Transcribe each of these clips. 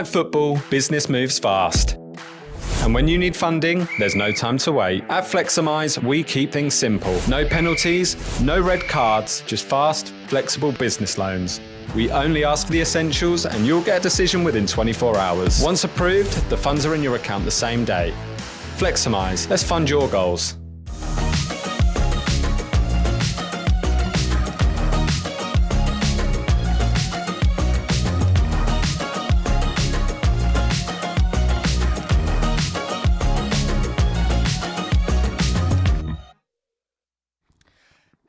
Inside football, business moves fast. And when you need funding, there's no time to wait. At Fleximize, we keep things simple. No penalties, no red cards, just fast, flexible business loans. We only ask for the essentials and you'll get a decision within 24 hours. Once approved, the funds are in your account the same day. Fleximize, let's fund your goals.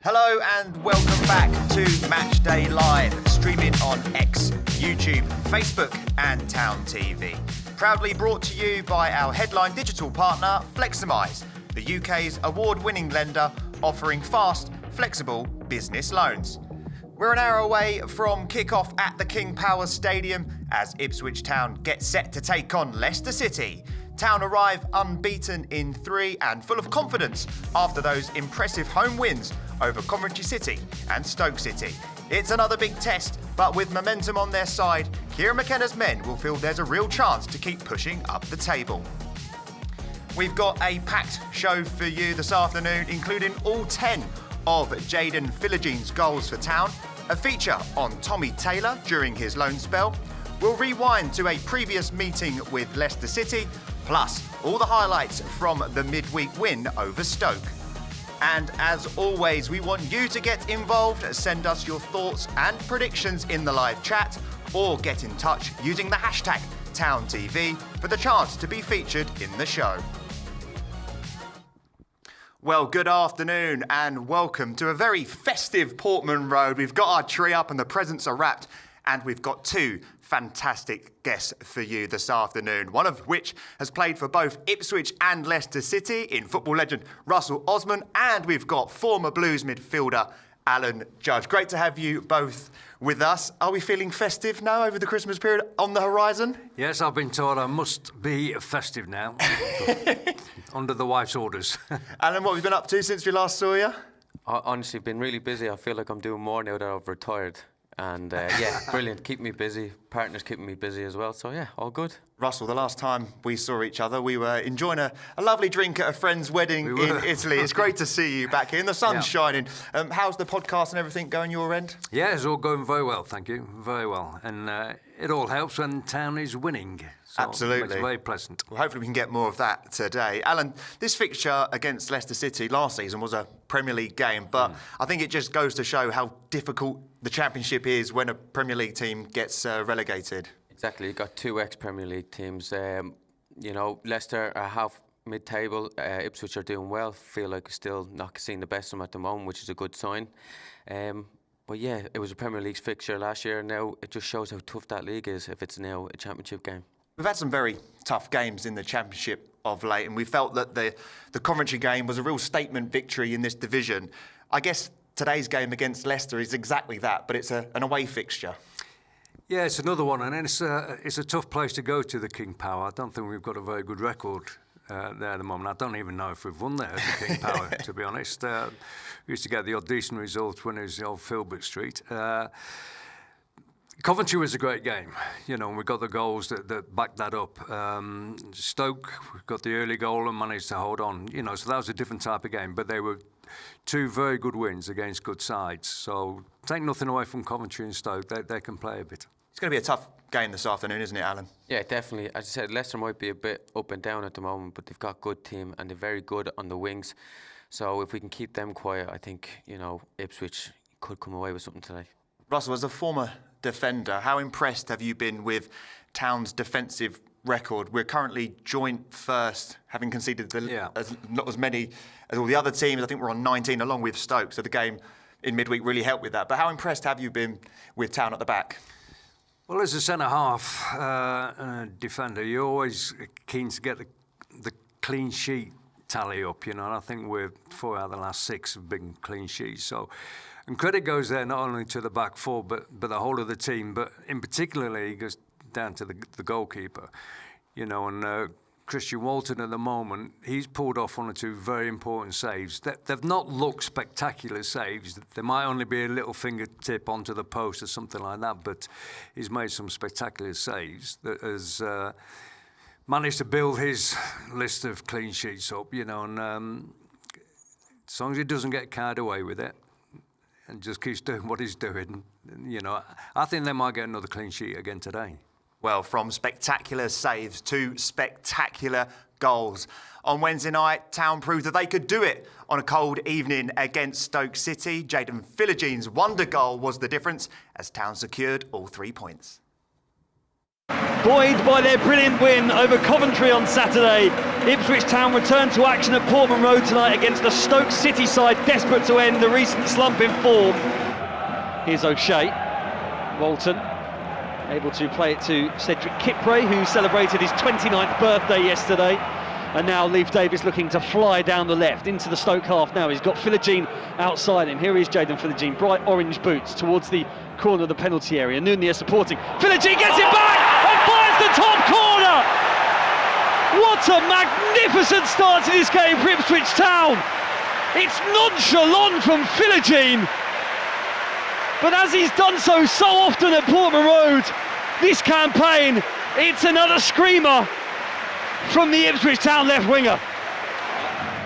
Hello and welcome back to Matchday Live, streaming on X, YouTube, Facebook and Town TV. Proudly brought to you by our headline digital partner, Fleximize, the UK's award-winning lender offering fast, flexible business loans. We're an hour away from kick-off at the King Power Stadium as Ipswich Town get set to take on Leicester City. Town arrive unbeaten in 3 and full of confidence after those impressive home wins over Coventry City and Stoke City. It's another big test, but with momentum on their side, Kieran McKenna's men will feel there's a real chance to keep pushing up the table. We've got a packed show for you this afternoon, including all 10 of Jaden Philogene's goals for Town, a feature on Tommy Taylor during his loan spell. We'll rewind to a previous meeting with Leicester City, plus all the highlights from the midweek win over Stoke. And as always, we want you to get involved. Send us your thoughts and predictions in the live chat or get in touch using the hashtag TownTV for the chance to be featured in the show. Well, good afternoon and welcome to a very festive Portman Road. We've got our tree up and the presents are wrapped, and we've got two fantastic guests for you this afternoon, one of which has played for both Ipswich and Leicester City in football legend Russell Osman, and we've got former Blues midfielder Alan Judge. Great to have you both with us. Are we feeling festive now over the Christmas period on the horizon? Yes, I've been told I must be festive now, under the wife's orders. Alan, what have you been up to since we last saw you? Honestly, been really busy. I feel like I'm doing more now that I've retired. And yeah, brilliant. Keep me busy. Partners keeping me busy as well. So yeah, all good. Russell, the last time we saw each other, we were enjoying a lovely drink at a friend's wedding in Italy. It's great to see you back here. And the sun's shining. How's the podcast and everything going your end? Yeah, it's all going very well, thank you. Very well. And it all helps when Town is winning. So absolutely. It's very pleasant. Well, hopefully we can get more of that today. Alan, this fixture against Leicester City last season was a Premier League game, but I think it just goes to show how difficult the Championship is when a Premier League team gets relegated. Exactly. You've got two ex-Premier League teams. You know, Leicester are half mid-table. Ipswich are doing well. Feel like still not seeing the best of them at the moment, which is a good sign. But yeah, it was a Premier League fixture last year. Now it just shows how tough that league is if it's now a Championship game. We've had some very tough games in the Championship of late, and we felt that the Coventry game was a real statement victory in this division. I guess today's game against Leicester is exactly that, but it's an away fixture. Yeah, it's another one, and it's a tough place to go to, the King Power. I don't think we've got a very good record there at the moment. I don't even know if we've won there at the King Power, to be honest. We used to get the odd decent results when it was the old Filbert Street. Coventry was a great game, you know, and we got the goals that backed that up. Stoke, we got the early goal and managed to hold on, you know, so that was a different type of game, but they were two very good wins against good sides. So take nothing away from Coventry and Stoke, they can play a bit. It's going to be a tough game this afternoon, isn't it, Alan? Yeah, definitely. As I said, Leicester might be a bit up and down at the moment, but they've got a good team and they're very good on the wings. So if we can keep them quiet, I think, you know, Ipswich could come away with something today. Russell, as a former defender, how impressed have you been with Town's defensive record? We're currently joint first, having conceded not as many as all the other teams. I think we're on 19 along with Stoke, so the game in midweek really helped with that. But how impressed have you been with Town at the back? Well, as a centre-half and a defender, you're always keen to get the clean sheet tally up, you know, and I think we're 4 out of the last 6 have been clean sheets. So, and credit goes there not only to the back four, but the whole of the team, but in particularly it goes down to the goalkeeper, you know, and Christian Walton at the moment, he's pulled off one or two very important saves. They've not looked spectacular saves. There might only be a little fingertip onto the post or something like that, but he's made some spectacular saves that has managed to build his list of clean sheets up, and as long as he doesn't get carried away with it and just keeps doing what he's doing, I think they might get another clean sheet again today. Well, from spectacular saves to spectacular goals. On Wednesday night, Town proved that they could do it on a cold evening against Stoke City. Jaden Philogene's wonder goal was the difference as Town secured all 3 points. Buoyed by their brilliant win over Coventry on Saturday, Ipswich Town returned to action at Portman Road tonight against the Stoke City side desperate to end the recent slump in form. Here's O'Shea. Walton able to play it to Cedric Kipre, who celebrated his 29th birthday yesterday. And now Leif Davis looking to fly down the left into the Stoke half now. He's got Philogene outside him. Here is Jaden Philogene, bright orange boots towards the corner of the penalty area. Nunez supporting. Philogene gets it back and fires the top corner! What a magnificent start to this game for Ipswich Town! It's nonchalant from Philogene. But as he's done so often at Portman Road this campaign, it's another screamer from the Ipswich Town left winger.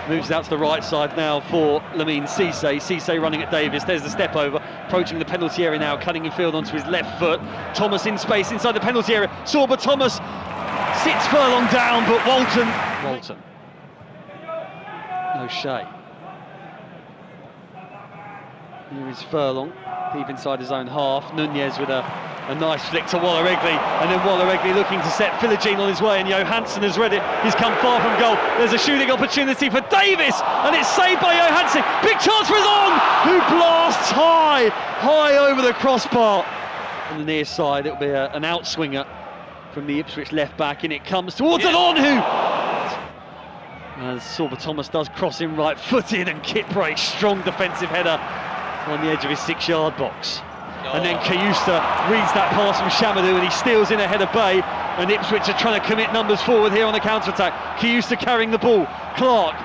Moves out to the right side now for Lamine Cisse. Cisse running at Davis. There's the step over, approaching the penalty area now, cutting in field onto his left foot. Thomas in space inside the penalty area. Sorba Thomas sits Furlong down, but Walton. O'Shea. Here is Furlong, deep inside his own half. Nunez with a nice flick to Waller Egley, and then Waller Egley looking to set Philogene on his way, and Johansson has read it. He's come far from goal. There's a shooting opportunity for Davis, and it's saved by Johansson. Big chance for Long, who blasts high over the crossbar. On the near side, it'll be an outswinger from the Ipswich left back, and it comes towards Alon, who, as Sorba Thomas does, cross in right footed, and Kipre, strong defensive header on the edge of his 6-yard box. And then Kayusta reads that pass from Shamadou, and he steals in ahead of Bay, and Ipswich are trying to commit numbers forward here on the counter-attack. Kayusta carrying the ball. Clark,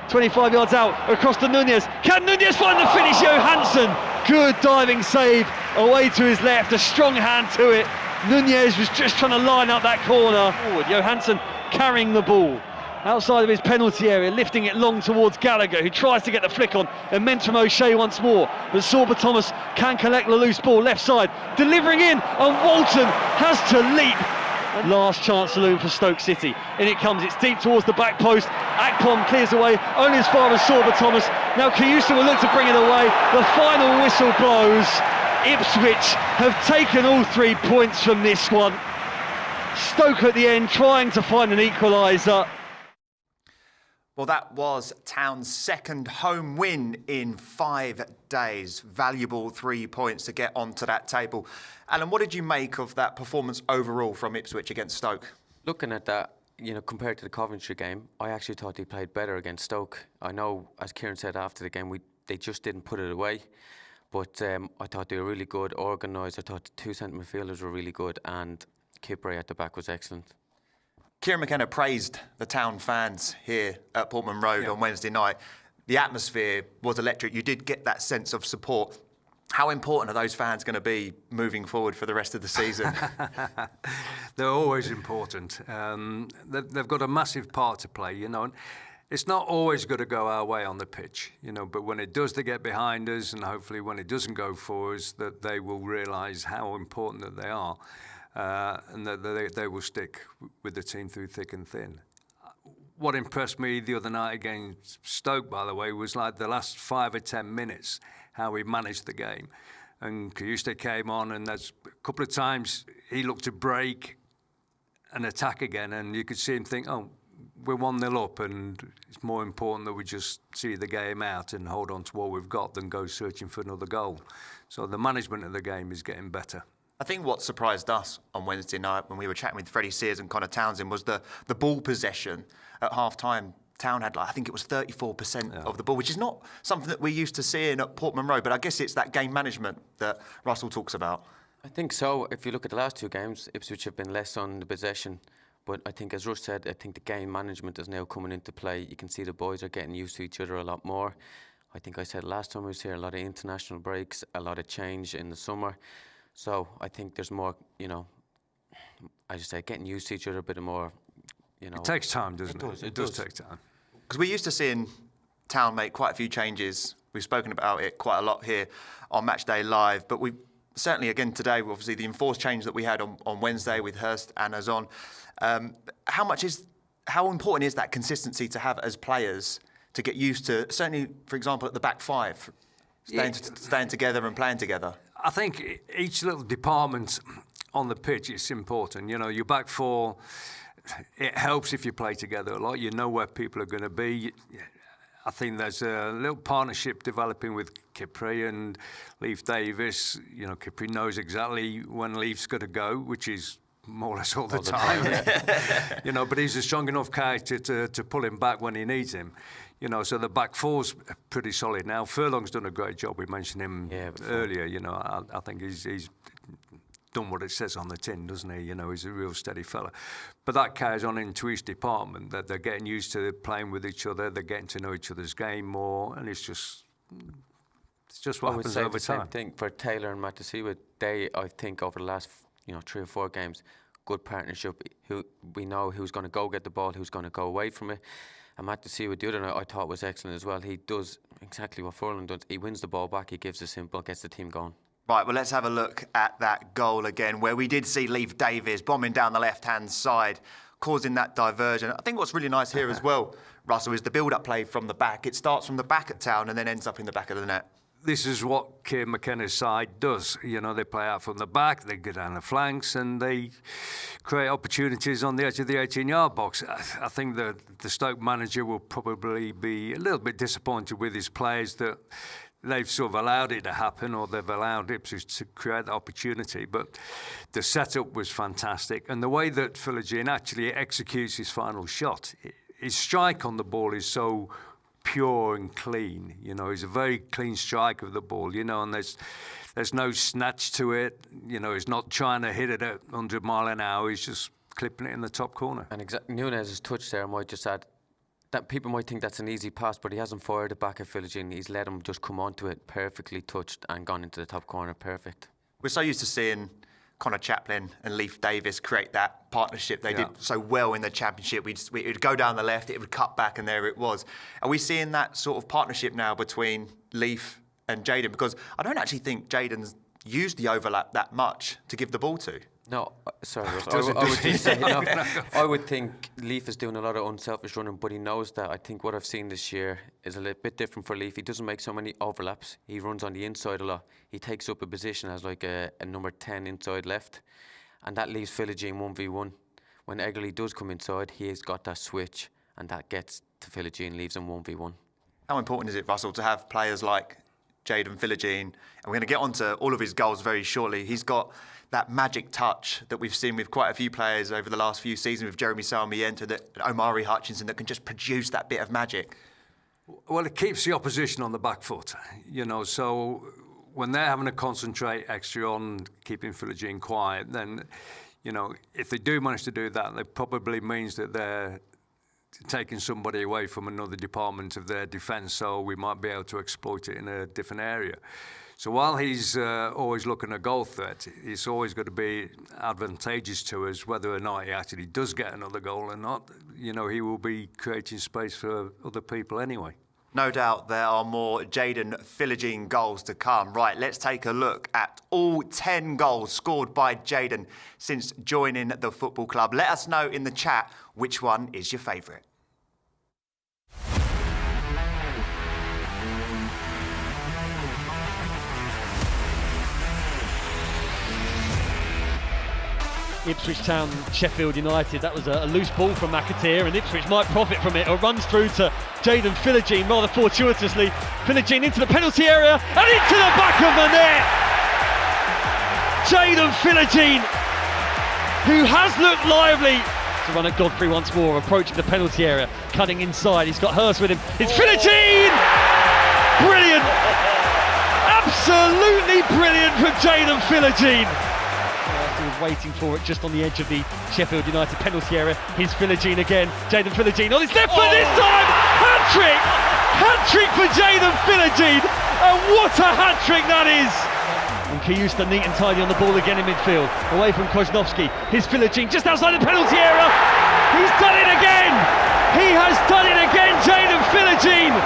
25 yards out, across to Nunez. Can Nunez find the finish? Johansson, good diving save away to his left, a strong hand to it. Nunez was just trying to line up that corner forward. Johansson carrying the ball outside of his penalty area, lifting it long towards Gallagher, who tries to get the flick on, and meant from O'Shea once more, but Sorba Thomas can collect the loose ball left side, delivering in, and Walton has to leap. Last chance saloon for Stoke City. In it comes, it's deep towards the back post. Akpom clears away, only as far as Sorba Thomas. Now Kayusa will look to bring it away. The final whistle blows. Ipswich have taken all 3 points from this one. Stoke at the end trying to find an equaliser. Well, that was Town's second home win in 5 days. Valuable 3 points to get onto that table. Alan, what did you make of that performance overall from Ipswich against Stoke? Looking at that, compared to the Coventry game, I actually thought they played better against Stoke. I know, as Kieran said after the game, they just didn't put it away. But I thought they were really good, organised. I thought the 2 centre midfielders were really good, and Kipre at the back was excellent. Kieran McKenna praised the Town fans here at Portman Road on Wednesday night. The atmosphere was electric. You did get that sense of support. How important are those fans going to be moving forward for the rest of the season? They're always important. They've got a massive part to play, And it's not always going to go our way on the pitch, but when it does, they get behind us, and hopefully when it doesn't go for us, that they will realise how important that they are. And that they will stick with the team through thick and thin. What impressed me the other night against Stoke, by the way, was like the last 5 or 10 minutes, how we managed the game. And Kayusta came on, and there's a couple of times he looked to break and attack again, and you could see him think, we're 1-0 up, and it's more important that we just see the game out and hold on to what we've got than go searching for another goal. So the management of the game is getting better. I think what surprised us on Wednesday night when we were chatting with Freddie Sears and Connor Townsend was the ball possession at half-time. Town had, I think it was 34% of the ball, which is not something that we're used to seeing at Portman Road, but I guess it's that game management that Russell talks about. I think so. If you look at the last 2 games, Ipswich have been less on the possession, But I think, as Russ said, I think the game management is now coming into play. You can see the boys are getting used to each other a lot more. I think I said last time I was here, a lot of international breaks, a lot of change in the summer. So I think there's more, you know, I just say getting used to each other a bit more, you know. It takes time, doesn't it? It does take time. Because we're used to seeing Town make quite a few changes. We've spoken about it quite a lot here on Matchday Live, but we certainly, again today, obviously the enforced change that we had on Wednesday with Hurst and Azon. How important is that consistency to have as players to get used to, certainly, for example, at the back five, staying together and playing together? I think each little department on the pitch is important. You know, your back four, it helps if you play together a lot. You know where people are going to be. I think there's a little partnership developing with Kipri and Leif Davis. You know, Kipri knows exactly when Leif's got to go, which is more or less all the time. You know, but he's a strong enough character to pull him back when he needs him. You know, so the back four's pretty solid now. Furlong's done a great job. We mentioned him earlier. You know, I think he's done what it says on the tin, doesn't he? You know, he's a real steady fella. But that carries on into each department, that they're getting used to playing with each other, they're getting to know each other's game more, and it's just what happens over time. Same thing for Taylor and Matasiwa. They, I think, over the last 3 or 4 games, good partnership. We know who's going to go get the ball, who's going to go away from it. And Matasiwa, the other night, I thought was excellent as well. He does exactly what Furlong does. He wins the ball back, he gives it simple, gets the team going. Right, well, let's have a look at that goal again, where we did see Leif Davis bombing down the left-hand side, causing that diversion. I think what's really nice here as well, Russell, is the build-up play from the back. It starts from the back at Town and then ends up in the back of the net. This is what Kieran McKenna's side does. You know, they play out from the back, they go down the flanks, and they create opportunities on the edge of the 18-yard box. I think the Stoke manager will probably be a little bit disappointed with his players that they've sort of allowed it to happen, or they've allowed Ipswich to create the opportunity. But the setup was fantastic. And the way that Philogene actually executes his final shot, his strike on the ball is so pure and clean. You know, he's a very clean strike of the ball, you know, and there's no snatch to it. You know, he's not trying to hit it at 100 mile an hour. He's just clipping it in the top corner. And Nunez's touch there, I might just add, that people might think that's an easy pass, but he hasn't fired it back at Philogene. He's let him just come onto it, perfectly touched and gone into the top corner, perfect. We're so used to seeing Connor Chaplin and Leif Davis create that partnership. They did so well in the Championship. It would go down the left, it would cut back, and there it was. Are we seeing that sort of partnership now between Leif and Jaden? Because I don't actually think Jaden's used the overlap that much to give the ball to. No, sorry, I would think Leif is doing a lot of unselfish running, but he knows that. I think what I've seen this year is a little bit different for Leif. He doesn't make so many overlaps. He runs on the inside a lot. He takes up a position as like a number 10 inside left, and that leaves Philogene 1v1. When Eggerly does come inside, he has got that switch, and that gets to Philogene, leaves him 1v1. How important is it, Russell, to have players like Jaden Philogene? And we're going to get onto all of his goals very shortly. He's got that magic touch that we've seen with quite a few players over the last few seasons, with Jeremy Salmiento, that Omari Hutchinson, that can just produce that bit of magic. Well, it keeps the opposition on the back foot, you know, so when they're having to concentrate extra on keeping Philogene quiet, then, you know, if they do manage to do that, it probably means that they're taking somebody away from another department of their defence, so we might be able to exploit it in a different area. So while he's always looking at goal threat, it's always going to be advantageous to us whether or not he actually does get another goal or not. You know, he will be creating space for other people anyway. No doubt there are more Jaden Philogene goals to come. Right, let's take a look at all 10 goals scored by Jaden since joining the football club. Let us know in the chat which one is your favourite. Ipswich Town, Sheffield United. That was a loose ball from McAteer, and Ipswich might profit from it. It runs through to Jaden Philogene rather fortuitously. Philogene into the penalty area and into the back of the net. Jaden Philogene, who has looked lively, to run at Godfrey once more, approaching the penalty area, cutting inside. He's got Hurst with him. It's Philogene! Brilliant! Absolutely brilliant from Jaden Philogene. He was waiting for it just on the edge of the Sheffield United penalty area. Here's Philogene again. Jaden Philogene on his left foot this time. Hat-trick! Hat-trick for Jaden Philogene. And what a hat-trick that is! And Kiyusta neat and tidy on the ball again in midfield. Away from Koznovsky. Here's Philogene just outside the penalty area. He's done it again! He has done it again, Jaden Philogene!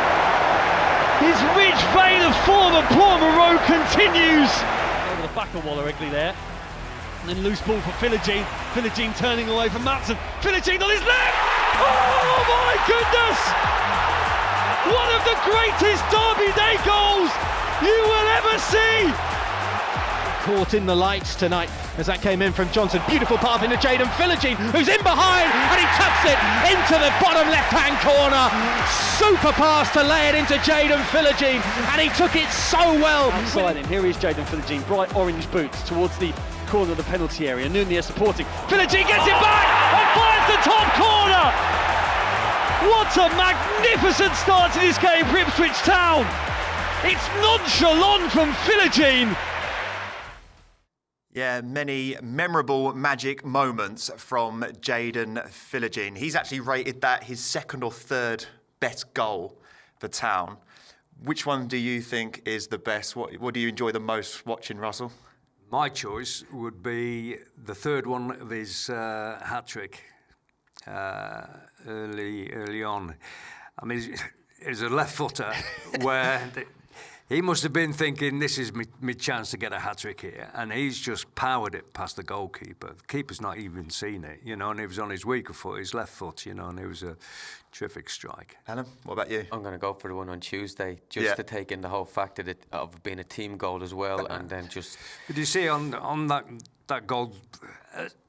His rich vein of form at Portman Road continues. Over the back of Waller-Egley there. And then loose ball for Philogene. Philogene turning away from Matson. Philogene on his left! Oh my goodness! One of the greatest Derby Day goals you will ever see! Caught in the lights tonight as that came in from Johnson. Beautiful pass into Jaden Philogene, who's in behind and he tucks it into the bottom left-hand corner. Super pass to lay it into Jaden Philogene, and he took it so well. Outside him, here is Jaden Philogene, bright orange boots towards the corner of the penalty area. Nunez supporting. Philogene gets it back and finds the top corner. What a magnificent start to this game for Ipswich Town. It's nonchalant from Philogene. Yeah, many memorable magic moments from Jaden Philogene. He's actually rated that his second or third best goal for Town. Which one do you think is the best? What do you enjoy the most watching, Russell? My choice would be the third one of his hat-trick early on. I mean, it's a left footer where... He must have been thinking, this is my chance to get a hat-trick here, and he's just powered it past the goalkeeper. The keeper's not even seen it, and it was on his weaker foot, his left foot, and it was a terrific strike. Alan, what about you? I'm going to go for the one on Tuesday, just to take in the whole fact of being a team goal as well, and then just... But you see, on that goal,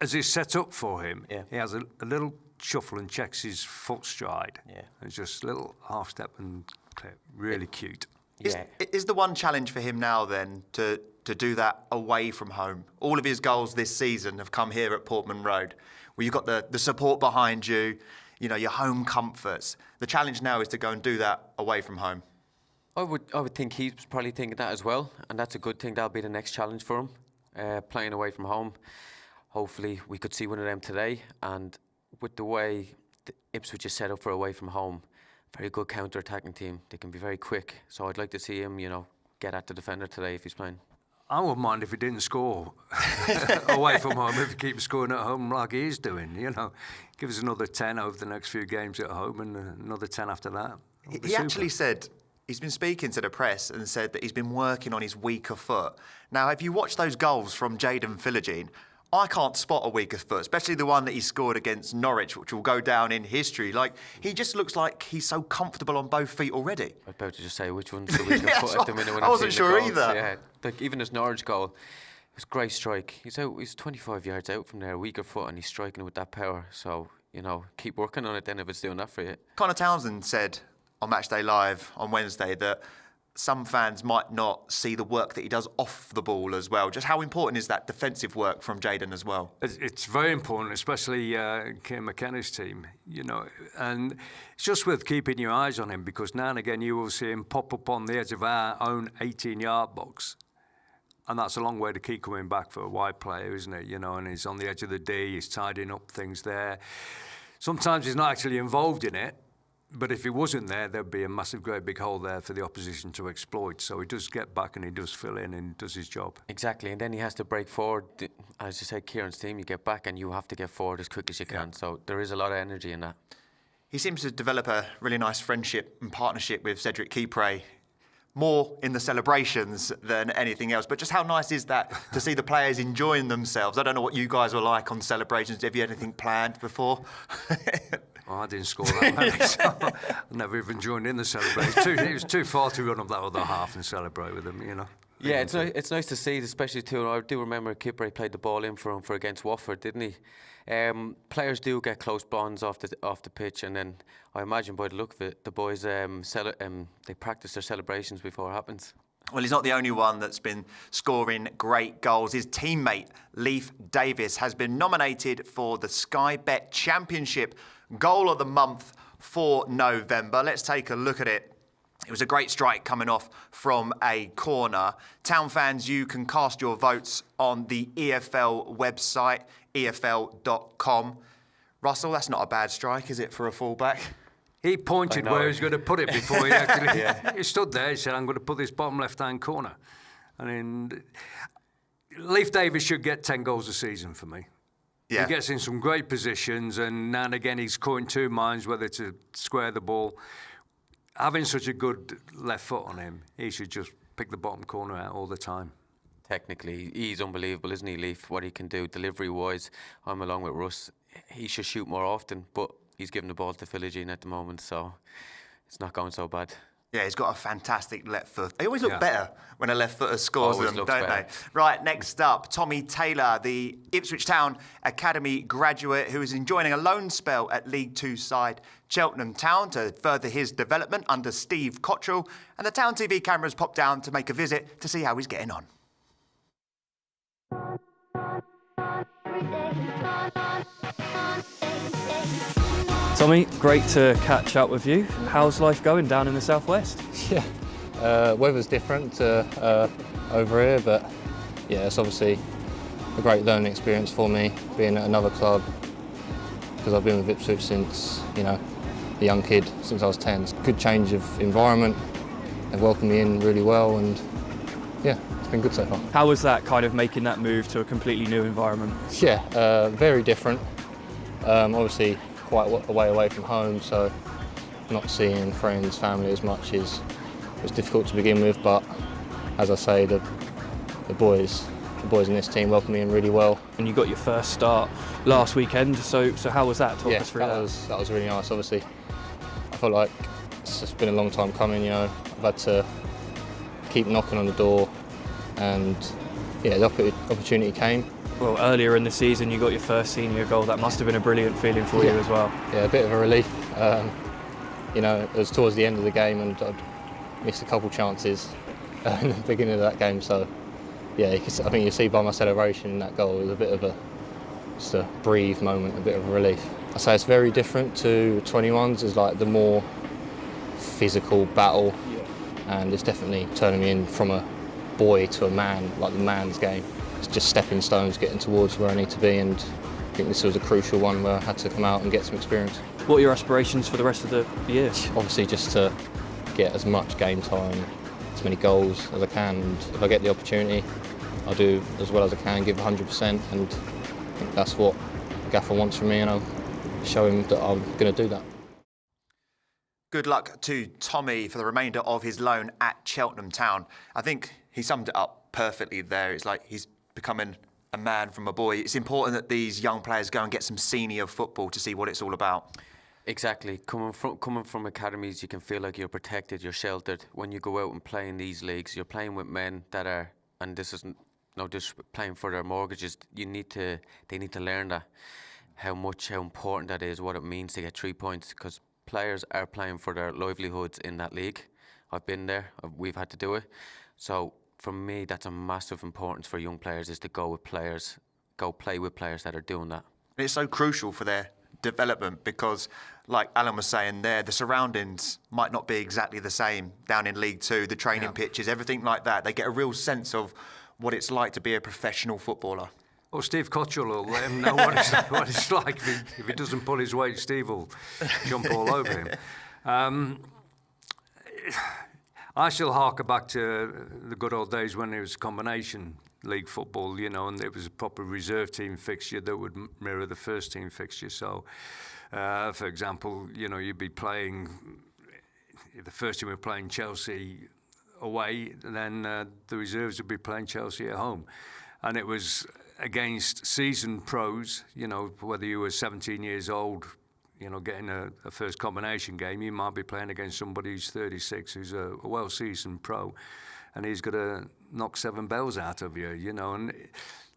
as it's set up for him, he has a little shuffle and checks his foot stride. Yeah. It's just a little half-step and clip, really cute. Is the one challenge for him now then to do that away from home? All of his goals this season have come here at Portman Road, where you've got the support behind you, your home comforts. The challenge now is to go and do that away from home. I would think he's probably thinking that as well, and that's a good thing. That'll be the next challenge for him, playing away from home. Hopefully we could see one of them today, and with the way the Ipswich is set up for away from home, very good counter-attacking team. They can be very quick. So I'd like to see him, get at the defender today if he's playing. I wouldn't mind if he didn't score away from home, if he keeps scoring at home like he is doing, Give us another 10 over the next few games at home and another 10 after that. He actually said, he's been speaking to the press and said that he's been working on his weaker foot. Now, if you watch those goals from Jaden Philogene, I can't spot a weaker foot, especially the one that he scored against Norwich, which will go down in history. He just looks like he's so comfortable on both feet already. I was about to just say which one's the weaker foot at the minute when I wasn't sure either. Yeah, even his Norwich goal, it was a great strike. He's 25 yards out from there, weaker foot, and he's striking it with that power. So, keep working on it then if it's doing that for you. Connor Townsend said on Matchday Live on Wednesday that some fans might not see the work that he does off the ball as well. Just how important is that defensive work from Jaden as well? It's very important, especially Kim McKenna's team, and it's just worth keeping your eyes on him because now and again you will see him pop up on the edge of our own 18-yard box. And that's a long way to keep coming back for a wide player, isn't it? And he's on the edge of the D, he's tidying up things there. Sometimes he's not actually involved in it, but if he wasn't there, there'd be a massive, great big hole there for the opposition to exploit. So he does get back and he does fill in and does his job. Exactly, and then he has to break forward. As you said, Kieran's team, you get back and you have to get forward as quick as you can. So there is a lot of energy in that. He seems to develop a really nice friendship and partnership with Cedric Kipre, more in the celebrations than anything else. But just how nice is that to see the players enjoying themselves? I don't know what you guys were like on celebrations. Have you had anything planned before? Oh, I didn't score that many, so I never even joined in the celebration. It was too far to run up that other half and celebrate with them, Yeah, it's nice to see, especially too. I do remember Kipre played the ball in for him against Watford, didn't he? Players do get close bonds off the pitch, and then I imagine by the look of it, the boys they practice their celebrations before it happens. Well, he's not the only one that's been scoring great goals. His teammate, Leif Davis, has been nominated for the Sky Bet Championship Goal of the Month for November. Let's take a look at it It was a great strike coming off from a corner. Town fans, you can cast your votes on the EFL website, efl.com. Russell, that's not a bad strike, is it, for a fullback? He pointed where he was going to put it before he actually... He stood there, he said, I'm going to put this bottom left-hand corner. I mean, Leif Davis should get 10 goals a season for me. Yeah. He gets in some great positions, and now and again he's caught in two minds whether to square the ball. Having such a good left foot on him, he should just pick the bottom corner out all the time. Technically, he's unbelievable, isn't he, Leif? What he can do delivery-wise. I'm along with Russ. He should shoot more often, but he's giving the ball to Philogene at the moment, so it's not going so bad. Yeah, he's got a fantastic left foot. They always look better when a left footer scores them, don't they? Right, next up, Tommy Taylor, the Ipswich Town Academy graduate who is enjoying a loan spell at League Two side Cheltenham Town to further his development under Steve Cottrell. And the Town TV cameras popped down to make a visit to see how he's getting on. Tommy, great to catch up with you. How's life going down in the southwest? Yeah, weather's different over here, but yeah, it's obviously a great learning experience for me being at another club, because I've been with Ipswich since, a young kid, since I was 10. It's a good change of environment. They've welcomed me in really well, and yeah, it's been good so far. How was that, kind of making that move to a completely new environment? Yeah, very different. Obviously quite a way away from home, so not seeing friends, family as much was difficult to begin with, but as I say, the boys in this team welcomed me in really well. And you got your first start last weekend, so how was that? Talk us through that. That was really nice. Obviously, I felt like it's just been a long time coming, I've had to keep knocking on the door, and yeah, the opportunity came. Well, earlier in the season you got your first senior goal. That must have been a brilliant feeling for you as well. Yeah, a bit of a relief. It was towards the end of the game, and I'd missed a couple chances in the beginning of that game, so yeah, I think you see by my celebration in that goal, it was a bit of just a breathe moment, a bit of a relief. I say it's very different to 21s. It's like the more physical battle, and it's definitely turning me in from a boy to a man, like the man's game. It's just stepping stones getting towards where I need to be, and I think this was a crucial one where I had to come out and get some experience. What are your aspirations for the rest of the year? Obviously just to get as much game time, as many goals as I can, and if I get the opportunity, I'll do as well as I can, give 100%, and I think that's what the gaffer wants from me, and I'll show him that I'm going to do that. Good luck to Tommy for the remainder of his loan at Cheltenham Town. I think he summed it up perfectly there. It's like he's becoming a man from a boy. It's important that these young players go and get some senior football to see what it's all about. Exactly. Coming from academies, you can feel like you're protected, you're sheltered. When you go out and play in these leagues, you're playing with men that are, and this isn't just playing for their mortgages. They need to learn that, how important that is, what it means to get 3 points, because players are playing for their livelihoods in that league. I've been there. We've had to do it. So for me, that's a massive importance for young players, is to go play with players that are doing that. It's so crucial for their development because, like Alan was saying there, the surroundings might not be exactly the same down in League Two, the training pitches, everything like that. They get a real sense of what it's like to be a professional footballer. Well, Steve Cottrell will let him know what it's like. If he doesn't pull his weight, Steve will jump all over him. I still hark back to the good old days when it was combination league football, and it was a proper reserve team fixture that would mirror the first team fixture. So, for example, you'd be playing, the first team were playing Chelsea away, then the reserves would be playing Chelsea at home. And it was against seasoned pros, whether you were 17 years old, getting a first combination game, you might be playing against somebody who's 36, who's a well-seasoned pro, and he's got to knock 7 bells out of you, and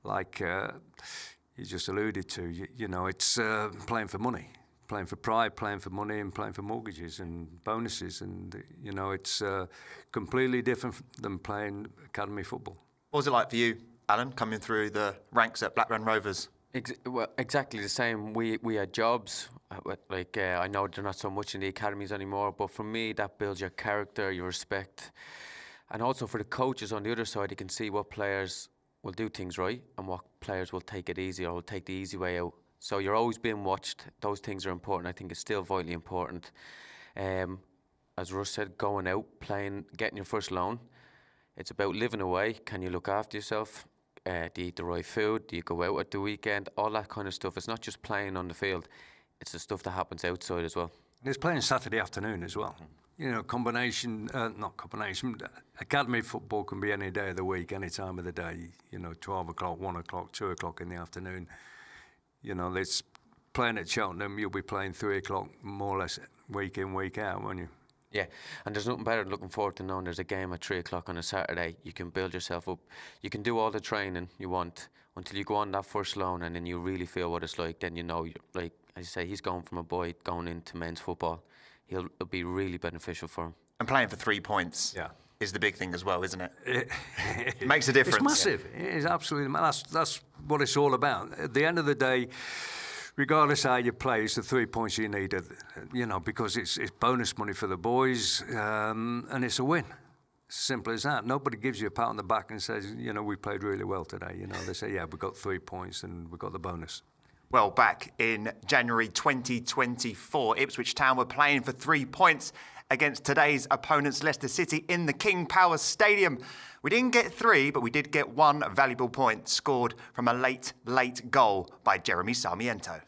like you just alluded to, it's playing for money, playing for pride, playing for money, and playing for mortgages and bonuses, and, it's completely different than playing academy football. What was it like for you, Alan, coming through the ranks at Blackburn Rovers? Well, exactly the same. We had jobs. I know they're not so much in the academies anymore, but for me, that builds your character, your respect, and also for the coaches on the other side, you can see what players will do things right and what players will take it easy or will take the easy way out. So you're always being watched. Those things are important. I think it's still vitally important. As Russ said, going out, playing, getting your first loan. It's about living away. Can you look after yourself? Do you eat the right food? Do you go out at the weekend? All that kind of stuff. It's not just playing on the field. It's the stuff that happens outside as well. There's playing Saturday afternoon as well. You know, not combination. Academy football can be any day of the week, any time of the day. You know, 12 o'clock, 1 o'clock, 2 o'clock in the afternoon. You know, it's playing at Cheltenham. You'll be playing 3 o'clock more or less week in, week out, won't you? Yeah, and there's nothing better than looking forward to knowing there's a game at 3 o'clock on a Saturday. You can build yourself up. You can do all the training you want until you go on that first loan, and then you really feel what it's like. Then you know, like as you say, he's going from a boy going into men's football. It'll be really beneficial for him. And playing for 3 points is the big thing as well, isn't it? It makes a difference. It's massive. It is absolutely. That's what it's all about. At the end of the day, regardless how you play, it's the 3 points you need. You know, because it's bonus money for the boys, and it's a win. Simple as that. Nobody gives you a pat on the back and says, you know, we played really well today. You know, they say, yeah, we got 3 points and we got the bonus. Well, back in January 2024, Ipswich Town were playing for 3 points against today's opponents, Leicester City, in the King Power Stadium. We didn't get 3, but we did get 1 valuable point scored from a late goal by Jeremy Sarmiento.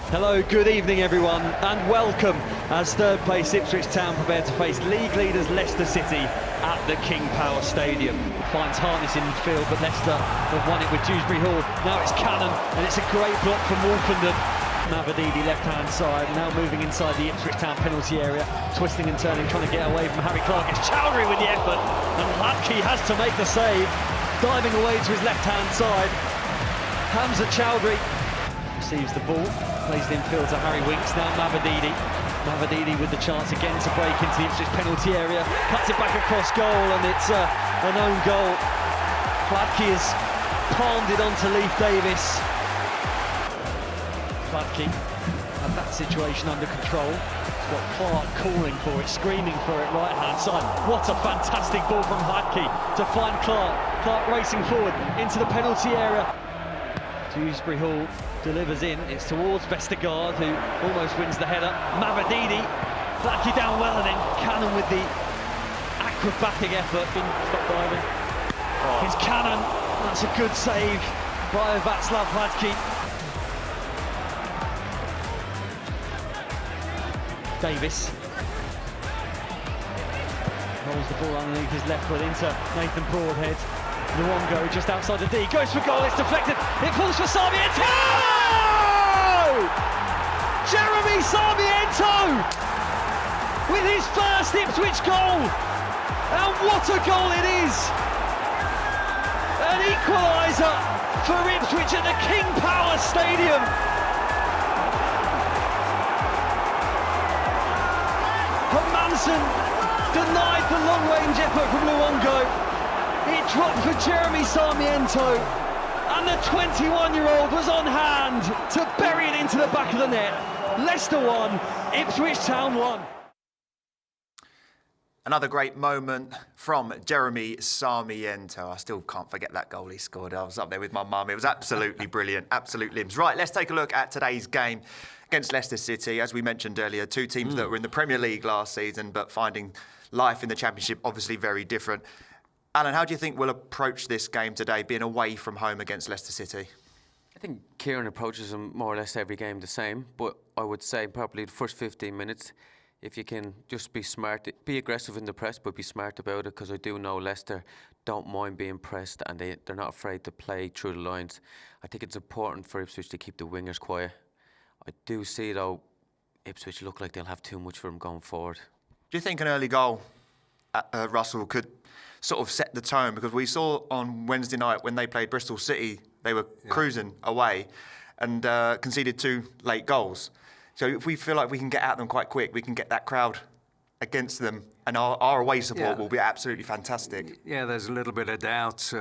Hello, good evening everyone, and welcome as third place Ipswich Town prepare to face league leaders Leicester City at the King Power Stadium. Finds Harness in field, but Leicester have won it with Dewsbury Hall. Now it's Cannon, and it's a great block from Wolfenden. Mavididi left-hand side, now moving inside the Ipswich Town penalty area, twisting and turning, trying to get away from Harry Clark. It's Chowdhury with the effort, and Latke has to make the save, diving away to his left-hand side. Hamza Chowdhury receives the ball, plays it in field to Harry Winks, now Mavididi. Mavididi with the chance again to break into the Ipswich penalty area, cuts it back across goal, and it's an own goal. Latke has palmed it onto Leif Davis. Latke had that situation under control. He's got Clark calling for it, screaming for it right-hand side. What a fantastic ball from Latke to find Clark. Clark racing forward into the penalty area. Dewsbury Hall delivers in. It's towards Vestergaard, who almost wins the header. Mavididi, Latke down well, and then Cannon with the acrobatic effort. Stop diving. It's Cannon. That's a good save by Václav Latke. Davis rolls the ball underneath his left foot into Nathan Broadhead. Luongo just outside the D, goes for goal, it's deflected, it falls for Sarmiento! Jeremy Sarmiento with his first Ipswich goal, and what a goal it is! An equaliser for Ipswich at the King Power Stadium. Manson denied the long-range effort from Luongo. It dropped for Jeremy Sarmiento, and the 21-year-old was on hand to bury it into the back of the net. Leicester 1, Ipswich Town 1. Another great moment from Jeremy Sarmiento. I still can't forget that goal he scored. I was up there with my mum. It was absolutely brilliant, absolute limbs. Right, let's take a look at today's game against Leicester City. As we mentioned earlier, 2 teams that were in the Premier League last season, but finding life in the Championship obviously very different. Alan, how do you think we'll approach this game today, being away from home against Leicester City? I think Kieran approaches them more or less every game the same, but I would say probably the first 15 minutes, if you can just be smart, be aggressive in the press, but be smart about it, because I do know Leicester don't mind being pressed, and they're not afraid to play through the lines. I think it's important for Ipswich to keep the wingers quiet. I do see, though, Ipswich look like they'll have too much for them going forward. Do you think an early goal at Russell could sort of set the tone? Because we saw on Wednesday night when they played Bristol City, they were cruising away and conceded 2 late goals. So if we feel like we can get at them quite quick, we can get that crowd against them, and our away support will be absolutely fantastic. Yeah, there's a little bit of doubt.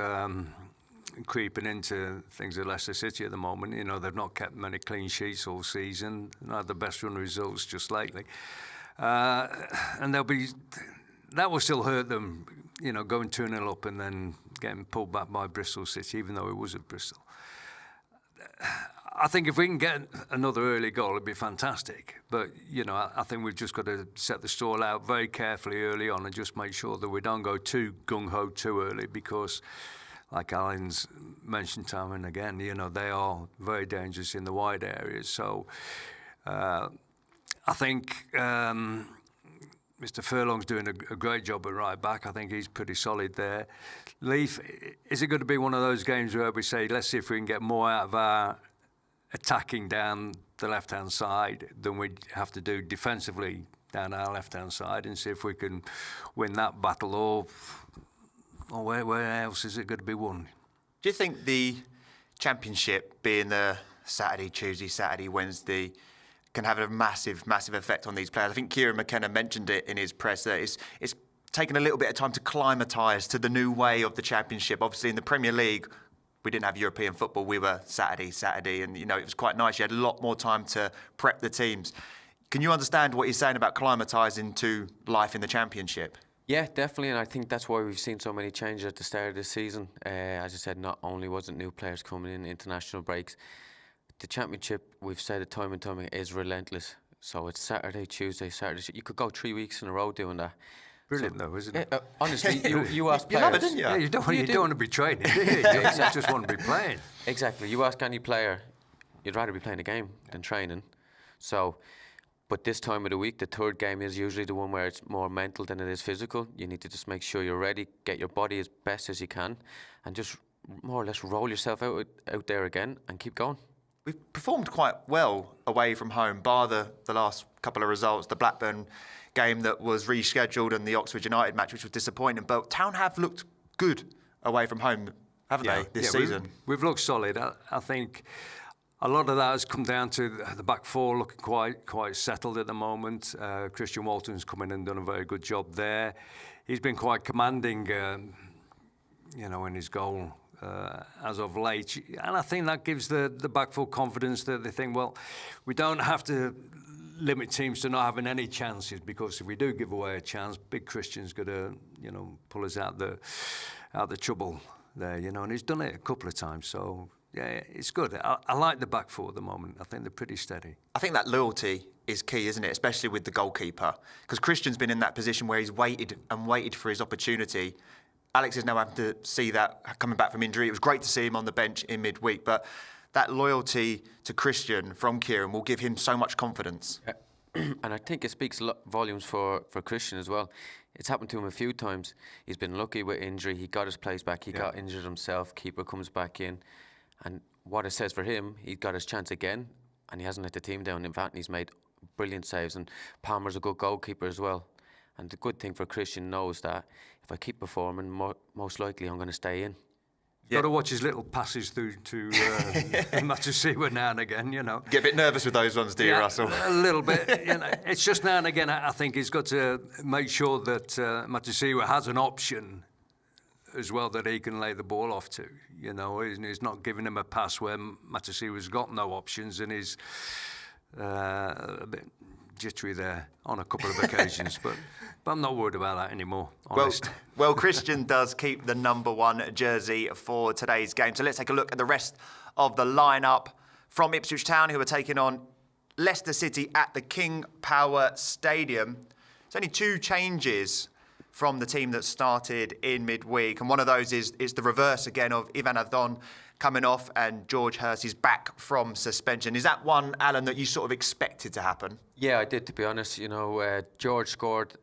creeping into things at Leicester City at the moment. You know, they've not kept many clean sheets all season. Not had the best run of results just lately. And that will still hurt them, you know, going 2-0 up and then getting pulled back by Bristol City, even though it was at Bristol. I think if we can get another early goal, it'd be fantastic. But, you know, I think we've just got to set the stall out very carefully early on and just make sure that we don't go too gung-ho too early, because, like Alan's mentioned time and again, you know, they are very dangerous in the wide areas. So I think Mr. Furlong's doing a great job at right back. I think he's pretty solid there. Leaf, is it going to be one of those games where we say, let's see if we can get more out of our attacking down the left-hand side than we have to do defensively down our left-hand side, and see if we can win that battle, or where else is it going to be won? Do you think the Championship being the Saturday, Tuesday, Wednesday can have a massive, massive effect on these players? I think Kieran McKenna mentioned it in his press that it's taken a little bit of time to climatise to the new way of the Championship. Obviously, in the Premier League, we didn't have European football. We were Saturday, and, you know, it was quite nice. You had a lot more time to prep the teams. Can you understand what he's saying about climatising to life in the Championship? Yeah, definitely, and I think that's why we've seen so many changes at the start of this season. As I said, not only was it new players coming in, international breaks, the Championship, we've said it time and time again, is relentless. So it's Saturday, Tuesday, Saturday. You could go 3 weeks in a row doing that. Brilliant, though, isn't it? Honestly, you ask players. You love it, didn't you? Yeah, you don't want to be training, do you? You just want to be playing. Exactly. You ask any player, you'd rather be playing a game than training. So, but this time of the week, the third game is usually the one where it's more mental than it is physical. You need to just make sure you're ready, get your body as best as you can, and just more or less roll yourself out there again and keep going. We've performed quite well away from home, bar the last couple of results, the Blackburn game that was rescheduled and the Oxford United match, which was disappointing. But Town have looked good away from home, haven't they, this season? We've looked solid. I think a lot of that has come down to the back four looking quite settled at the moment. Christian Walton's come in and done a very good job there. He's been quite commanding, you know, in his goal as of late. And I think that gives the back four confidence that they think, well, we don't have to limit teams to not having any chances, because if we do give away a chance, Big Christian's going to, you know, pull us out the trouble there, you know, and he's done it a couple of times. So, yeah, it's good. I like the back four at the moment. I think they're pretty steady. I think that loyalty is key, isn't it? Especially with the goalkeeper, because Christian's been in that position where he's waited and waited for his opportunity. Alex is now having to see that coming back from injury. It was great to see him on the bench in midweek, but that loyalty to Christian from Kieran will give him so much confidence. And I think it speaks volumes for Christian as well. It's happened to him a few times. He's been lucky with injury. He got his place back. He got injured himself. Keeper comes back in. And what it says for him, he got his chance again, and he hasn't let the team down. In fact, he's made brilliant saves. And Palmer's a good goalkeeper as well. And the good thing for Christian knows that if I keep performing, most likely I'm going to stay in. Got to watch his little passes through to Matchday now and again, you know. Get a bit nervous with those ones, do you, Russell? A little bit. You know, it's just now and again. I think he's got to make sure that Matchday has an option as well that he can lay the ball off to. You know, he's not giving him a pass where Matchday has got no options, and he's a bit jittery there on a couple of occasions, but I'm not worried about that anymore, honest. Well, Christian does keep the number 1 jersey for today's game. So let's take a look at the rest of the lineup from Ipswich Town, who are taking on Leicester City at the King Power Stadium. There's only 2 changes from the team that started in midweek, and one of those is the reverse again of Ivan Adon coming off, and George Hurst is back from suspension. Is that one, Alan, that you sort of expected to happen? Yeah, I did, to be honest. You know, George scored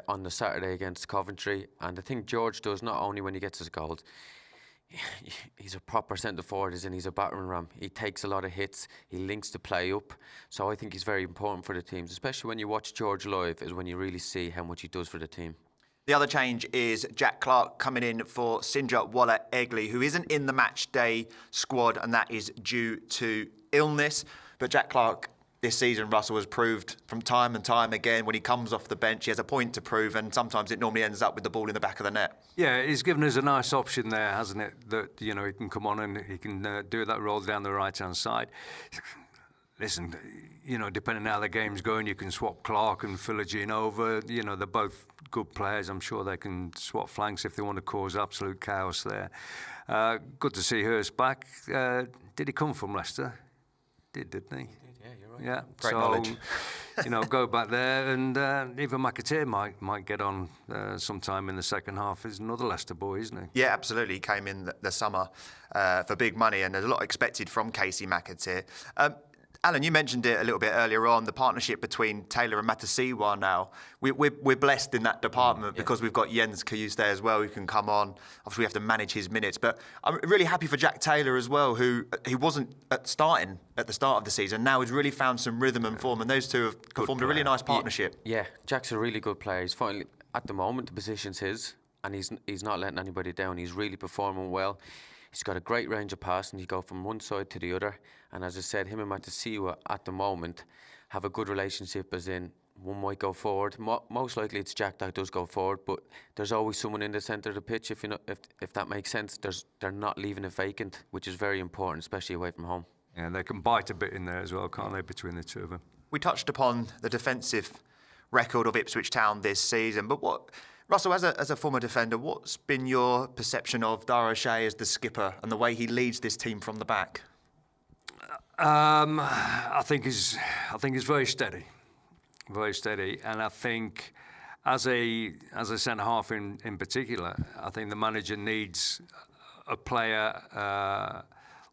on the Saturday against Coventry, and I think George does not only when he gets his goals. He's a proper centre forward, and he's a battering ram. He takes a lot of hits. He links the play up. So I think he's very important for the teams, especially when you watch George live, is when you really see how much he does for the team. The other change is Jack Clark coming in for Sindra Waller-Egley, who isn't in the match day squad, and that is due to illness. But Jack Clark this season, Russell has proved from time and time again, when he comes off the bench, he has a point to prove, and sometimes it normally ends up with the ball in the back of the net. Yeah, he's given us a nice option there, hasn't it? That, he can come on and he can do that roll down the right-hand side. Listen, depending on how the game's going, you can swap Clark and Philogene over. They're both good players. I'm sure they can swap flanks if they want to cause absolute chaos there. Good to see Hurst back. Did he come from Leicester? Didn't he? Yeah, you're right. Yeah, Great knowledge. Go back there, and even McAteer might get on sometime in the second half. He's another Leicester boy, isn't he? Yeah, absolutely. He came in the summer for big money, and there's a lot expected from Casey McAteer. Alan, you mentioned it a little bit earlier on, the partnership between Taylor and Matasiwa now. We're blessed in that department because we've got Jens Kajus there as well, who can come on. Obviously, we have to manage his minutes. But I'm really happy for Jack Taylor as well, who he wasn't starting at the start of the season. Now he's really found some rhythm and form, and those two have performed a really nice partnership. Yeah, Jack's a really good player. He's finally, at the moment, the position's his, and he's not letting anybody down. He's really performing well. He's got a great range of passing. He go from one side to the other. And as I said, him and Matasiwa at the moment have a good relationship, as in one might go forward. Most likely it's Jack that does go forward, but there's always someone in the centre of the pitch, if that makes sense. They're not leaving it vacant, which is very important, especially away from home. Yeah, they can bite a bit in there as well, can't they, between the two of them? We touched upon the defensive record of Ipswich Town this season, but Russell, as a former defender, what's been your perception of Dara O'Shea as the skipper and the way he leads this team from the back? I think he's very steady, and I think as a centre half in particular, I think the manager needs a player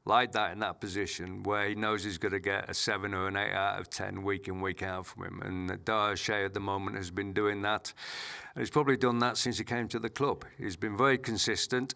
like that in that position where he knows he's going to get a 7 or an 8 out of 10 week in, week out from him. And Dara O'Shea at the moment has been doing that. And he's probably done that since he came to the club. He's been very consistent.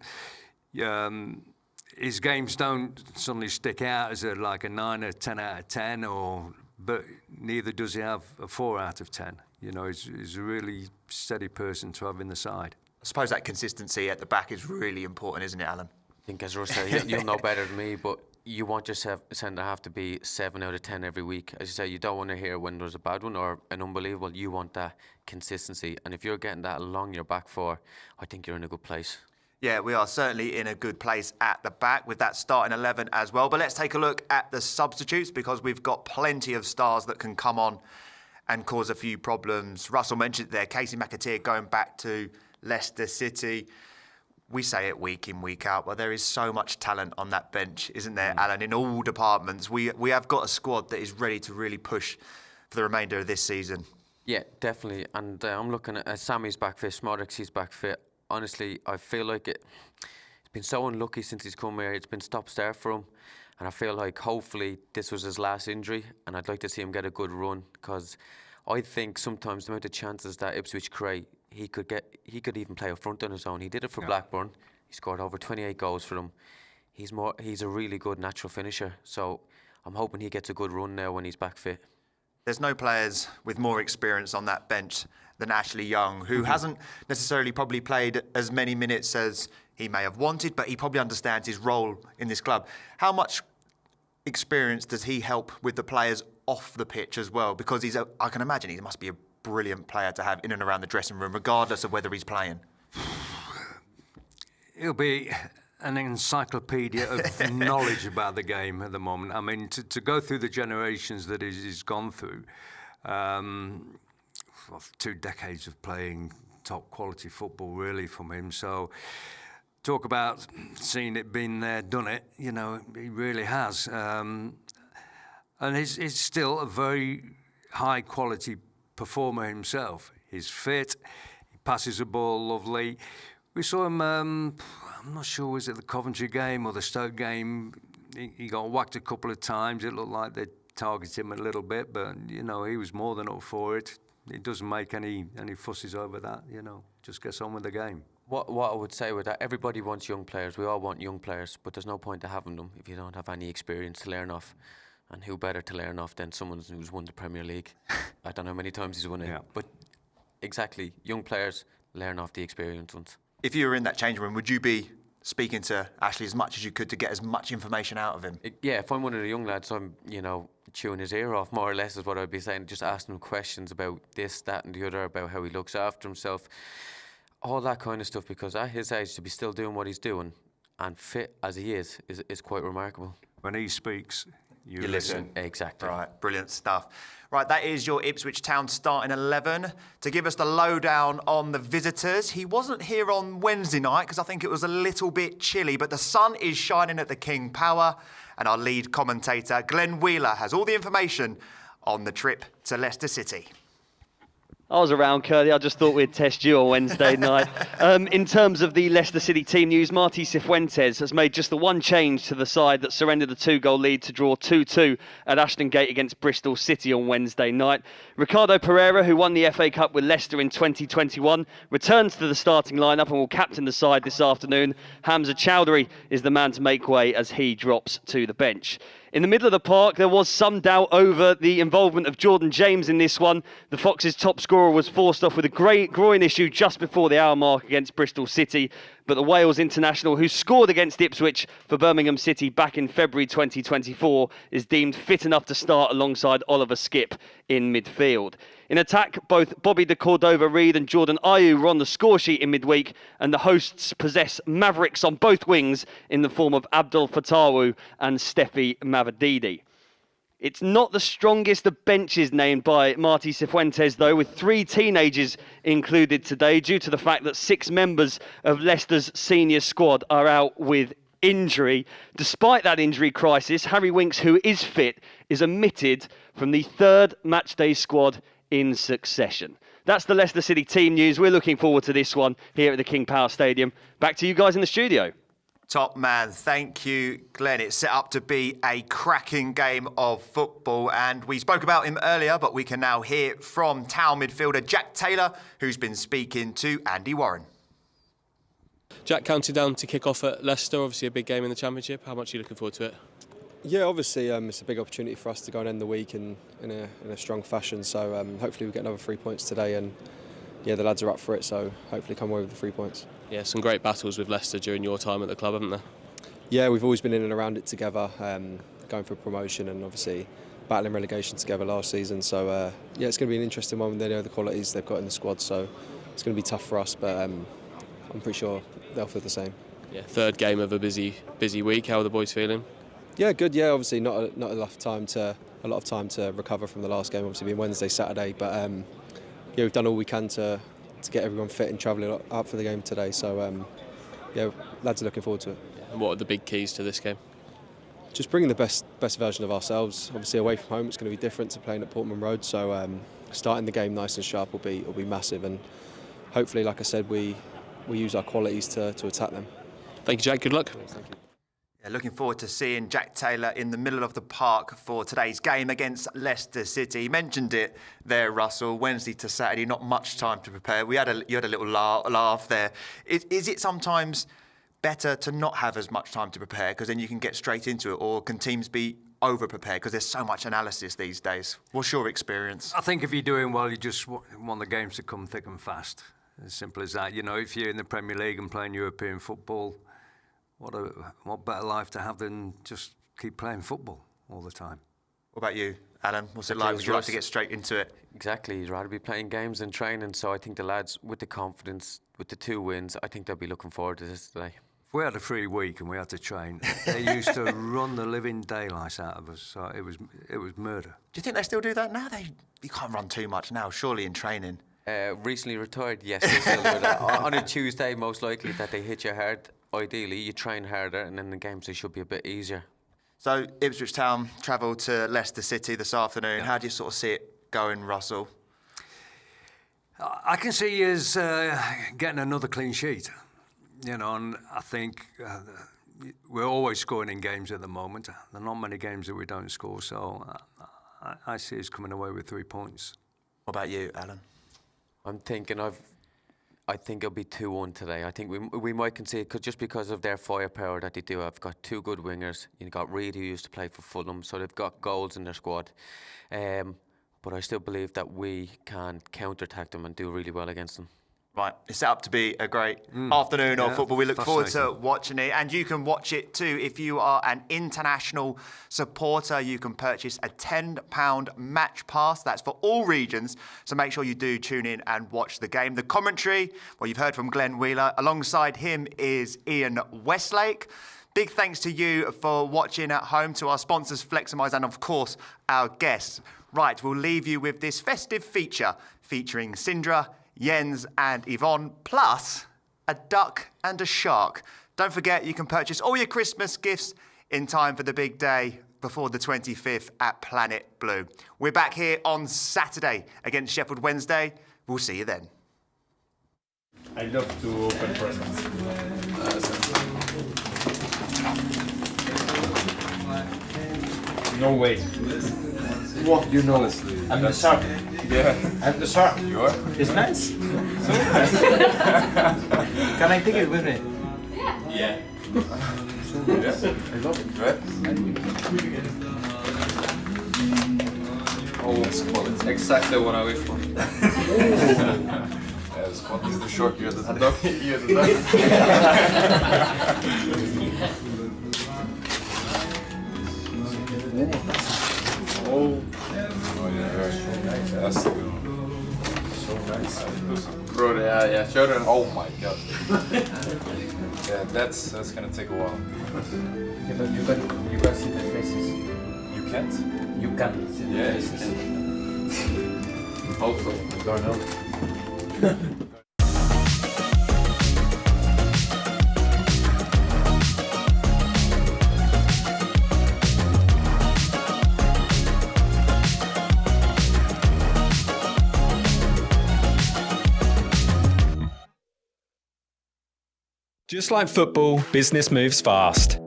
His games don't suddenly stick out as a 9 or 10 out of 10, but neither does he have a 4 out of 10. He's a really steady person to have in the side. I suppose that consistency at the back is really important, isn't it, Alan? I think, as Russ said, you'll know better than me, but you want your centre half to be 7 out of 10 every week. As you say, you don't want to hear when there's a bad one or an unbelievable. You want that consistency, and if you're getting that along your back four, I think you're in a good place. Yeah, we are certainly in a good place at the back with that starting 11 as well. But let's take a look at the substitutes, because we've got plenty of stars that can come on and cause a few problems. Russell mentioned it there, Casey McAteer going back to Leicester City. We say it week in, week out, but there is so much talent on that bench, isn't there, Alan? In all departments, we have got a squad that is ready to really push for the remainder of this season. Yeah, definitely. And I'm looking at Sammy's back fit, Smodrick's he's back fit. Honestly, I feel like he's been so unlucky since he's come here. It's been stop-start for him. And I feel like hopefully this was his last injury, and I'd like to see him get a good run, because I think sometimes the amount of chances that Ipswich create, he could even play up front on his own. He did it for Blackburn. He scored over 28 goals for them. He's a really good natural finisher. So I'm hoping he gets a good run now when he's back fit. There's no players with more experience on that bench than Ashley Young, who hasn't necessarily probably played as many minutes as he may have wanted, but he probably understands his role in this club. How much experience does he help with the players off the pitch as well? Because I can imagine he must be a brilliant player to have in and around the dressing room, regardless of whether he's playing. He'll be an encyclopedia of knowledge about the game at the moment. I mean, to go through the generations that he's gone through, 2 decades of playing top quality football really from him. So talk about seeing it, been there, done it, he really has. And he's still a very high quality performer himself. He's fit, he passes the ball lovely. We saw him, I'm not sure, was it the Coventry game or the Stoke game? He got whacked a couple of times. It looked like they targeted him a little bit, but, he was more than up for it. He doesn't make any fusses over that, just gets on with the game. What I would say with that, everybody wants young players. We all want young players, but there's no point to having them if you don't have any experience to learn off. And who better to learn off than someone who's won the Premier League? I don't know how many times he's won it. Yeah. But exactly, young players learn off the experienced ones. If you were in that changing room, would you be speaking to Ashley as much as you could to get as much information out of him? Yeah, if I'm one of the young lads, I'm, chewing his ear off, more or less, is what I'd be saying. Just asking him questions about this, that, and the other, about how he looks after himself, all that kind of stuff. Because at his age, to be still doing what he's doing and fit as he is quite remarkable. When he speaks, you listen. Exactly. Right, brilliant stuff. Right, that is your Ipswich Town starting 11. To give us the lowdown on the visitors, he wasn't here on Wednesday night because I think it was a little bit chilly, but the sun is shining at the King Power, and our lead commentator, Glenn Wheeler, has all the information on the trip to Leicester City. I was around, Curly. I just thought we'd test you on Wednesday night. In terms of the Leicester City team news, Martí Cifuentes has made just the one change to the side that surrendered the 2-goal lead to draw 2-2 at Ashton Gate against Bristol City on Wednesday night. Ricardo Pereira, who won the FA Cup with Leicester in 2021, returns to the starting lineup and will captain the side this afternoon. Hamza Chowdhury is the man to make way as he drops to the bench. In the middle of the park, there was some doubt over the involvement of Jordan James in this one. The Foxes' top scorer was forced off with a groin issue just before the hour mark against Bristol City. But the Wales international, who scored against Ipswich for Birmingham City back in February 2024, is deemed fit enough to start alongside Oliver Skipp in midfield. In attack, both Bobby de Cordova-Reid and Jordan Ayew were on the score sheet in midweek, and the hosts possess mavericks on both wings in the form of Abdul Fatawu and Steffi Mavadidi. It's not the strongest of benches named by Martí Cifuentes, though, with 3 teenagers included today due to the fact that 6 members of Leicester's senior squad are out with injury. Despite that injury crisis, Harry Winks, who is fit, is omitted from the 3rd matchday squad in succession. That's the Leicester City team news. We're looking forward to this one here at the King Power Stadium. Back to you guys in the studio. Top man, thank you, Glenn. It's set up to be a cracking game of football, and we spoke about him earlier, but we can now hear from Town midfielder Jack Taylor, who's been speaking to Andy Warren. Jack, counting down to kick off at Leicester, obviously a big game in the Championship. How much are you looking forward to it? Yeah, obviously it's a big opportunity for us to go and end the week in a strong fashion. So hopefully we get another 3 points today, and yeah, the lads are up for it. So hopefully come away with the 3 points. Yeah, some great battles with Leicester during your time at the club, haven't there? Yeah, we've always been in and around it together, going for promotion and obviously battling relegation together last season. So yeah, it's going to be an interesting one when they know the qualities they've got in the squad. So it's going to be tough for us, but I'm pretty sure they'll feel the same. Yeah, 3rd game of a busy week. How are the boys feeling? Yeah, good. Yeah, obviously not a lot of time to recover from the last game. Obviously being Wednesday, Saturday, but yeah, we've done all we can to get everyone fit and travelling up for the game today. So yeah, lads are looking forward to it. And what are the big keys to this game? Just bringing the best version of ourselves. Obviously away from home, it's going to be different to playing at Portman Road. So starting the game nice and sharp will be massive, and hopefully, like I said, we use our qualities to attack them. Thank you, Jack. Good luck. Thank you. Yeah, looking forward to seeing Jack Taylor in the middle of the park for today's game against Leicester City. He mentioned it there, Russell. Wednesday to Saturday, not much time to prepare. You had a little laugh there. Is it sometimes better to not have as much time to prepare because then you can get straight into it, or can teams be over-prepared because there's so much analysis these days? What's your experience? I think if you're doing well, you just want the games to come thick and fast. As simple as that. You know, if you're in the Premier League and playing European football, what better life to have than just keep playing football all the time? What about you, Alan? What's it like? Would you like to get straight into it? Exactly. You'd rather be playing games than training. So I think the lads, with the confidence, with the 2 wins, I think they'll be looking forward to this today. If we had a free week and we had to train, they used to run the living daylights out of us. So it was murder. Do you think they still do that now? You can't run too much now, surely, in training. Recently retired, yes, they still do that. On a Tuesday, most likely that they hit you hard. Ideally, you train harder, and then the games they should be a bit easier. So Ipswich Town travel to Leicester City this afternoon. How do you sort of see it going, Russell? I can see us getting another clean sheet. You know, and I think we're always scoring in games at the moment. There are not many games that we don't score, so I see us coming away with 3 points. What about you, Alan? I'm thinking I think it'll be 2-1 today. I think we might concede just because of their firepower that they do have. Got 2 good wingers. You've got Reid, who used to play for Fulham, so they've got goals in their squad. But I still believe that we can counter-attack them and do really well against them. Right, it's set up to be a great afternoon of football. We look forward to watching it, and you can watch it too if you are an international supporter. You can purchase a £10 match pass. That's for all regions, so make sure you do tune in and watch the game. The commentary, well, you've heard from Glenn Wheeler. Alongside him is Ian Westlake. Big thanks to you for watching at home, to our sponsors Fleximize, and of course our guests. Right, we'll leave you with this festive feature featuring Sindra, Jens and Yvonne, plus a duck and a shark. Don't forget, you can purchase all your Christmas gifts in time for the big day before the 25th at Planet Blue. We're back here on Saturday against Sheffield Wednesday. We'll see you then. I love to open presents. No way. What? You know, I'm the shark. Yeah. I'm the shark. You are? It's nice. So nice. Can I take it with me? Yeah. I love it. Right? Oh, it's exactly what I wish for. He's the shark, you're the duck. You're the duck. Oh yeah, so nice. That's the good one. So nice. Bro, yeah, show them. Oh my god. Yeah, that's gonna take a while. Yeah, but you can see the faces. You can't? You can see the faces. Hope so. I don't know. Just like football, business moves fast.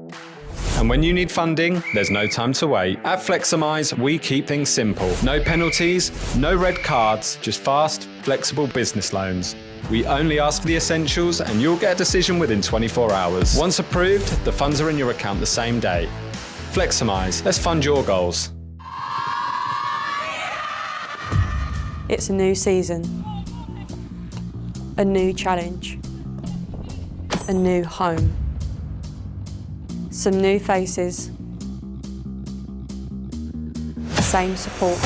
And when you need funding, there's no time to wait. At Fleximize, we keep things simple. No penalties, no red cards, just fast, flexible business loans. We only ask for the essentials and you'll get a decision within 24 hours. Once approved, the funds are in your account the same day. Fleximize, let's fund your goals. It's a new season, a new challenge, a new home, some new faces, the same support.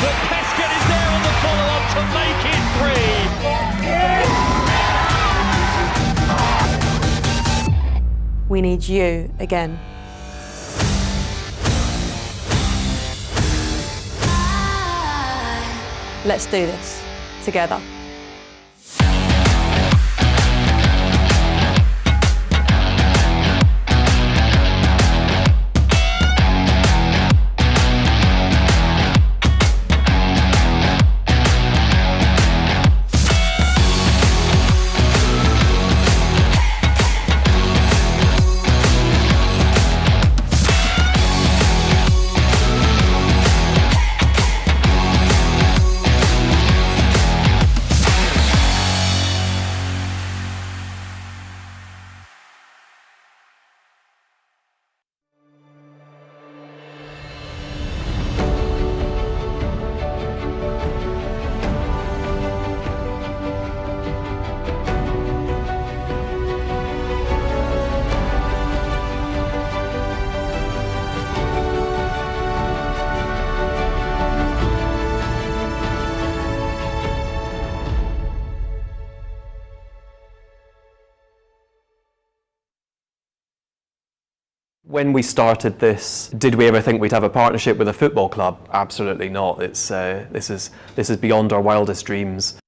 But Pescott is there on the follow-up to make it 3. We need you again. Let's do this together. When we started this, did we ever think we'd have a partnership with a football club? Absolutely not. This is beyond our wildest dreams.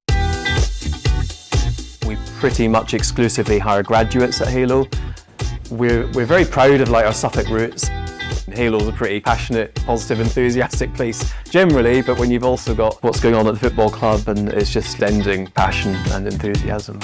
We pretty much exclusively hire graduates at Halo. We're very proud of our Suffolk roots. Halo's a pretty passionate, positive, enthusiastic place generally, but when you've also got what's going on at the football club, and it's just blending passion and enthusiasm.